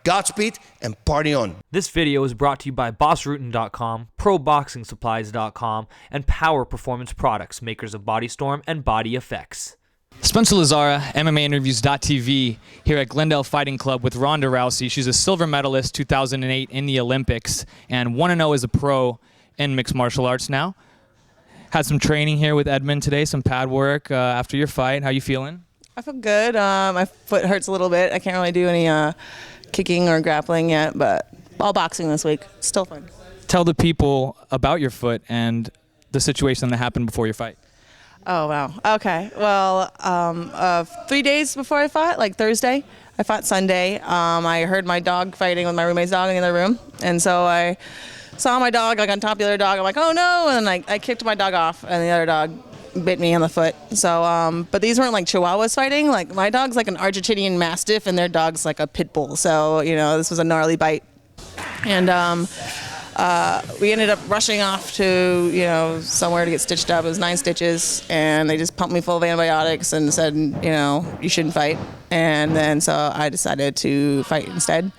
Godspeed and party on. This video is brought to you by BossRootin.com, ProBoxingSupplies.com, and Power Performance Products, makers of Body Storm and Body Effects. Spencer Lazara, MMAinterviews.tv, here at Glendale Fighting Club with Ronda Rousey. She's a silver medalist 2008 in the Olympics and 1-0 as a pro in mixed martial arts now. Had some training here with Edmond today, some pad work after your fight. How you feeling? I feel good. My foot hurts a little bit. I can't really do any kicking or grappling yet, but all boxing this week. Still fun. Tell the people about your foot and the situation that happened before your fight. Oh, wow. Okay. Well, 3 days before I fought, like Thursday, I fought Sunday. I heard my dog fighting with my roommate's dog in the other room. And so I saw my dog like on top of the other dog. I'm like, oh no. And then I kicked my dog off and the other dog bit me on the foot. So, but these weren't like Chihuahuas fighting. Like my dog's like an Argentinian Mastiff and their dog's like a pit bull. So, you know, this was a gnarly bite. And we ended up rushing off to, you know, somewhere to get stitched up. It was 9 stitches, and they just pumped me full of antibiotics and said, you know, you shouldn't fight. And then so I decided to fight instead.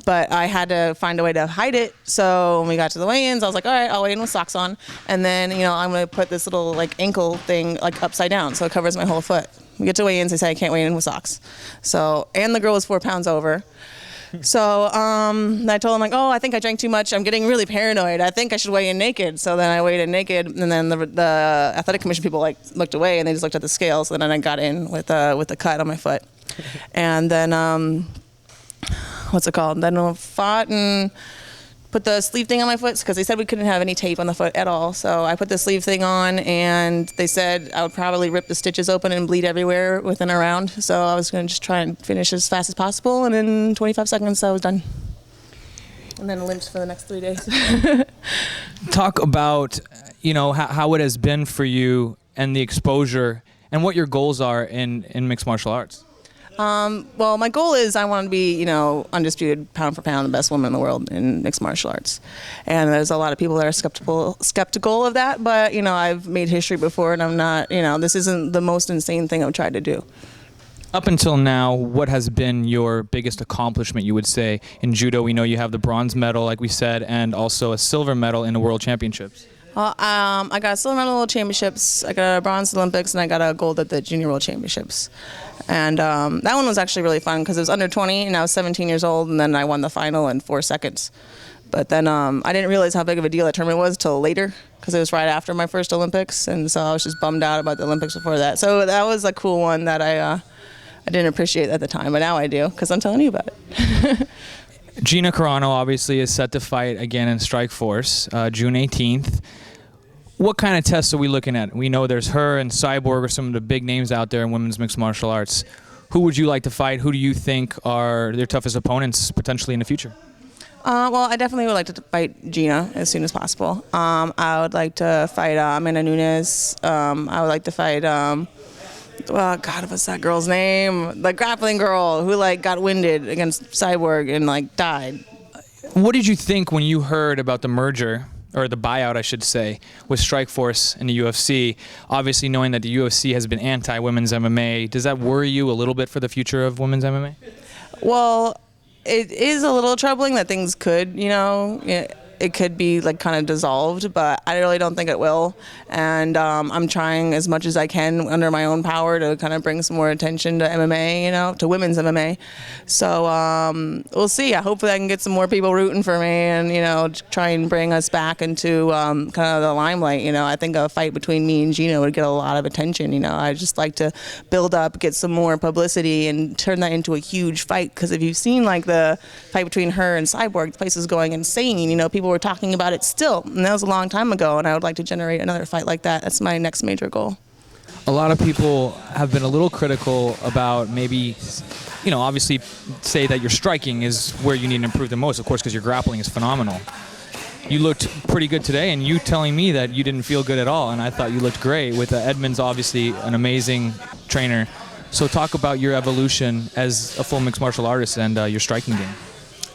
But I had to find a way to hide it. So when we got to the weigh-ins, I was like, all right, I'll weigh in with socks on. And then, you know, I'm going to put this little like ankle thing like upside down so it covers my whole foot. We get to weigh-ins, they say I can't weigh in with socks. So, and the girl was 4 pounds over. So I told him like, oh, I think I drank too much. I'm getting really paranoid. I think I should weigh in naked. So then I weighed in naked, and then the athletic commission people like looked away and they just looked at the scale. So then I got in with a cut on my foot, and then what's it called? Then I fought and put the sleeve thing on my foot because they said we couldn't have any tape on the foot at all. So I put the sleeve thing on, and they said I would probably rip the stitches open and bleed everywhere within a round. So I was going to just try and finish as fast as possible, and in 25 seconds I was done. And then limped for the next 3 days. Talk about, you know, how it has been for you and the exposure and what your goals are in mixed martial arts. Well, my goal is I want to be, you know, undisputed pound for pound the best woman in the world in mixed martial arts. And there's a lot of people that are skeptical of that, but, you know, I've made history before, and I'm not, you know, this isn't the most insane thing I've tried to do. Up until now, what has been your biggest accomplishment, you would say? In judo, we know you have the bronze medal, like we said, and also a silver medal in the World Championships. Well, I got a silver medal at the championships, I got a bronze at the Olympics, and I got a gold at the Junior World Championships. And that one was actually really fun because it was under 20, and I was 17 years old, and then I won the final in 4 seconds. But then I didn't realize how big of a deal that tournament was till later because it was right after my first Olympics, and so I was just bummed out about the Olympics before that. So that was a cool one that I didn't appreciate at the time, but now I do because I'm telling you about it. Gina Carano obviously is set to fight again in Strikeforce, June 18th. What kind of tests are we looking at? We know there's her and Cyborg are some of the big names out there in women's mixed martial arts. Who would you like to fight? Who do you think are their toughest opponents potentially in the future? Well, I definitely would like to fight Gina as soon as possible. I would like to fight Amanda Nunes. I would like to fight, oh God, what's that girl's name? The grappling girl who like got winded against Cyborg and like died. What did you think when you heard about the merger, or the buyout, I should say, with Strikeforce and the UFC? Obviously, knowing that the UFC has been anti-women's MMA, does that worry you a little bit for the future of women's MMA? Well, it is a little troubling that things could, you know, it could be like kind of dissolved, but I really don't think it will. And I'm trying as much as I can under my own power to kind of bring some more attention to MMA, you know, to women's MMA. So we'll see. Hopefully I can get some more people rooting for me and, you know, try and bring us back into kind of the limelight. You know, I think a fight between me and Gina would get a lot of attention. You know, I just like to build up, get some more publicity and turn that into a huge fight. Because if you've seen like the fight between her and Cyborg, the place is going insane. You know, people were talking about it still, and that was a long time ago, and I would like to generate another fight like that. That's my next major goal. A lot of people have been a little critical about maybe, you know, obviously say that your striking is where you need to improve the most, of course, because your grappling is phenomenal. You looked pretty good today, and you telling me that you didn't feel good at all, and I thought you looked great with Edmond's obviously an amazing trainer. So talk about your evolution as a full mixed martial artist and your striking game.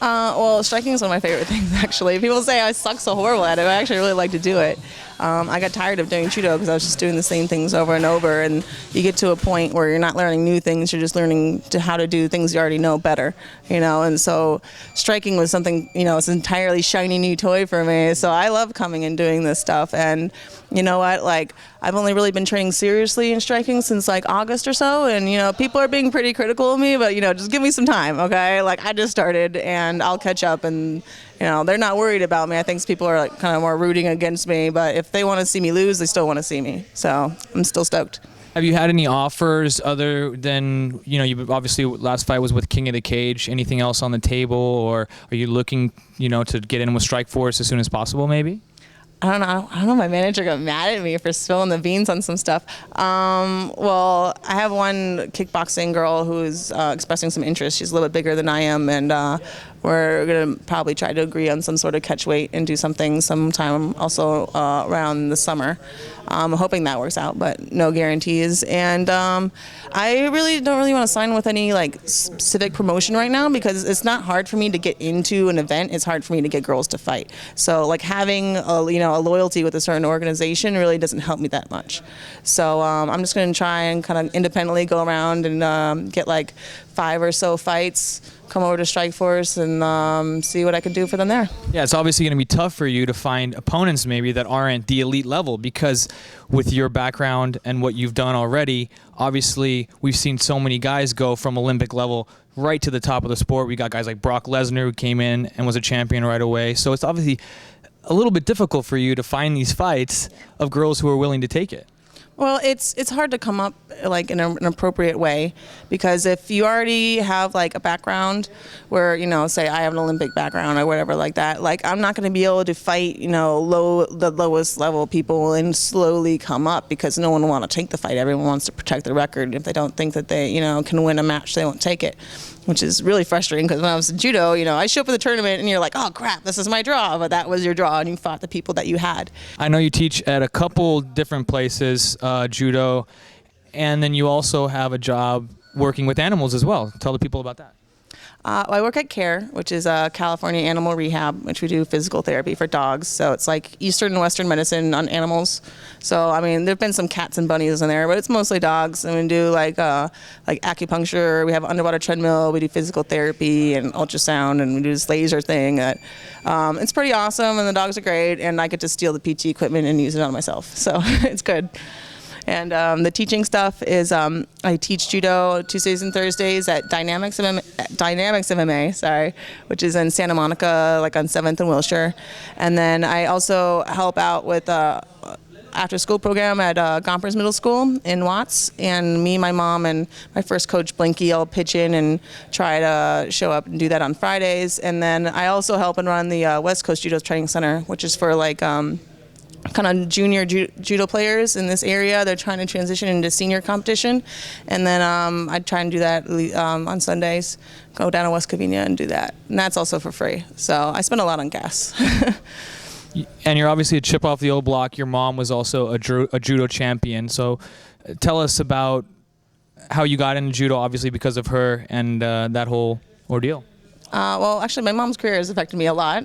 Well, striking is one of my favorite things, actually. People say I suck so horrible at it, but I actually really like to do it. I got tired of doing judo because I was just doing the same things over and over, and you get to a point where you're not learning new things, you're just learning how to do things you already know better, and so striking was something, it's an entirely shiny new toy for me, so I love coming and doing this stuff. And you know what, like, I've only really been training seriously in striking since like August or so, and people are being pretty critical of me, but just give me some time, okay? Like, I just started and I'll catch up, and they're not worried about me. I think people are like kind of more rooting against me, but if they want to see me lose, they still want to see me, so I'm still stoked. Have you had any offers other than, you obviously last fight was with King of the Cage, anything else on the table, or are you looking, to get in with Strikeforce as soon as possible maybe? I don't know. My manager got mad at me for spilling the beans on some stuff. Well, I have one kickboxing girl who's expressing some interest. She's a little bit bigger than I am, and we're going to probably try to agree on some sort of catch weight and do something sometime also around the summer. I'm hoping that works out, but no guarantees. And I really don't want to sign with any like specific promotion right now because it's not hard for me to get into an event. It's hard for me to get girls to fight. So like having a loyalty with a certain organization really doesn't help me that much. So I'm just going to try and kind of independently go around and get like 5 or so fights, come over to Strikeforce and see what I can do for them there. Yeah, it's obviously going to be tough for you to find opponents maybe that aren't the elite level because with your background and what you've done already, obviously we've seen so many guys go from Olympic level right to the top of the sport. We got guys like Brock Lesnar who came in and was a champion right away. So it's obviously a little bit difficult for you to find these fights of girls who are willing to take it. Well, it's hard to come up like in an appropriate way because if you already have like a background where say I have an Olympic background or whatever like that, like I'm not going to be able to fight the lowest level people and slowly come up because no one will want to take the fight. Everyone wants to protect the record. If they don't think that they can win a match, they won't take it, which is really frustrating because when I was in judo, I show up at the tournament and you're like, oh crap, this is my draw, but that was your draw and you fought the people that you had. I know you teach at a couple different places, judo, and then you also have a job working with animals as well. Tell the people about that. I work at CARE, which is California Animal Rehab, which we do physical therapy for dogs. So it's like Eastern and Western medicine on animals. So, I mean, there have been some cats and bunnies in there, but it's mostly dogs. And we do like acupuncture. We have an underwater treadmill. We do physical therapy and ultrasound, and we do this laser thing. It's pretty awesome, and the dogs are great. And I get to steal the PT equipment and use it on myself. So it's good. And the teaching stuff is I teach judo Tuesdays and Thursdays at Dynamics MMA, which is in Santa Monica, like on 7th and Wilshire. And then I also help out with after school program at Gompers Middle School in Watts. And me, my mom, and my first coach, Blinky, all pitch in and try to show up and do that on Fridays. And then I also help and run the West Coast Judo Training Center, which is for like kind of junior judo players in this area. They're trying to transition into senior competition. And then I try and do that on Sundays, go down to West Covina and do that. And that's also for free. So I spend a lot on gas. And you're obviously a chip off the old block. Your mom was also a judo champion. So tell us about how you got into judo, obviously because of her and that whole ordeal. Well, actually, my mom's career has affected me a lot.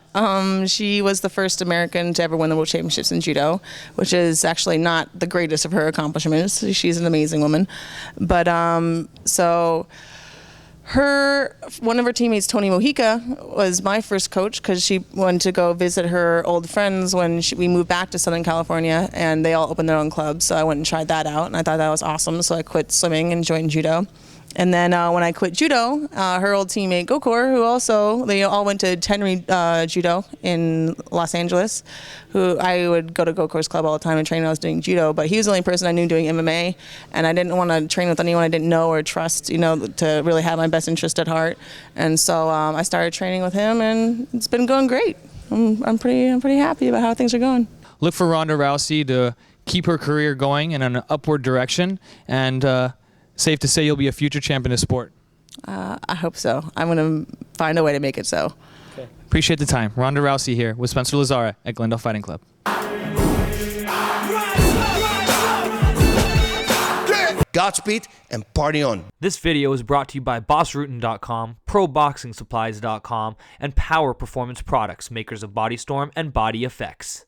She was the first American to ever win the World Championships in judo, which is actually not the greatest of her accomplishments. She's an amazing woman. But so one of her teammates, Tony Mojica, was my first coach because she went to go visit her old friends when we moved back to Southern California, and they all opened their own clubs. So I went and tried that out, and I thought that was awesome. So I quit swimming and joined judo. And then when I quit judo, her old teammate Gokor, they all went to Tenry Judo in Los Angeles, who I would go to Gokor's club all the time and train when I was doing judo, but he was the only person I knew doing MMA, and I didn't want to train with anyone I didn't know or trust, to really have my best interest at heart. And so I started training with him, and it's been going great. I'm pretty happy about how things are going. Look for Ronda Rousey to keep her career going in an upward direction, and safe to say you'll be a future champion of sport. I hope so. I'm going to find a way to make it so. Okay. Appreciate the time. Ronda Rousey here with Spencer Lazara at Glendale Fighting Club. Godspeed and party on. This video is brought to you by BossRootin.com, ProBoxingSupplies.com, and Power Performance Products, makers of Body Storm and Body Effects.